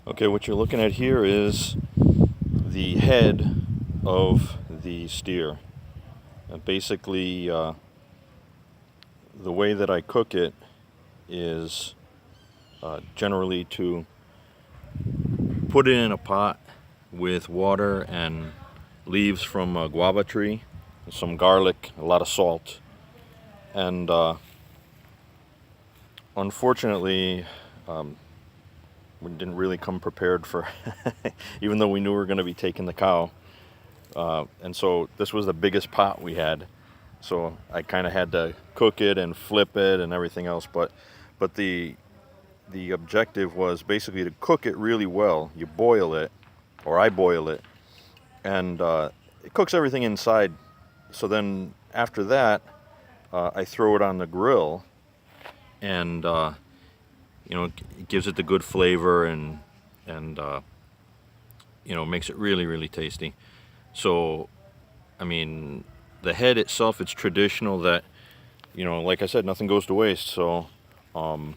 Okay, what you're looking at here is the head of the steer. And basically, the way that I cook it is generally to put it in a pot with water and leaves from a guava tree, some garlic, a lot of salt, and unfortunately, we didn't really come prepared for, even though we knew we were going to be taking the cow. And so this was the biggest pot we had. So I kind of had to cook it and flip it and everything else. But the objective was basically to cook it really well. You boil it, or I boil it, and it cooks everything inside. So then after that, I throw it on the grill, and it gives it the good flavor and makes it really, really tasty. So, I mean, the head itself, it's traditional that, like I said, nothing goes to waste. So, throw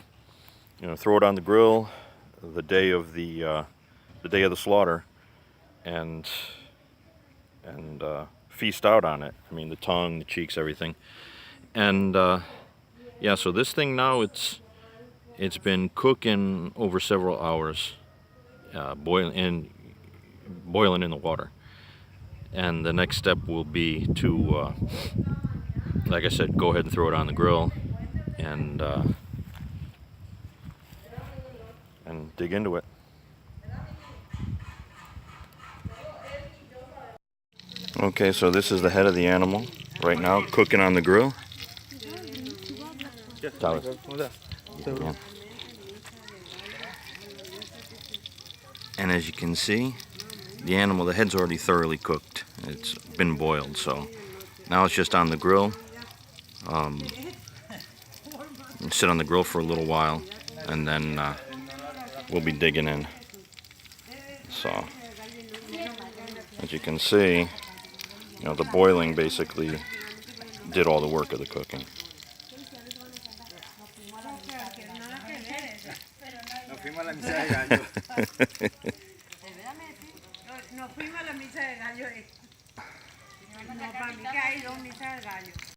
it on the grill the day of the slaughter, and feast out on it. I mean, the tongue, the cheeks, everything. And yeah, so this thing now, it's been cooking over several hours, boiling in the water. And the next step will be to, like I said, go ahead and throw it on the grill and dig into it. Okay, so this is the head of the animal right now, cooking on the grill. Yeah. And as you can see, the head's already thoroughly cooked. It's been boiled, so now it's just on the grill. Sit on the grill for a little while, and then we'll be digging in. So, as you can see, the boiling basically did all the work of the cooking.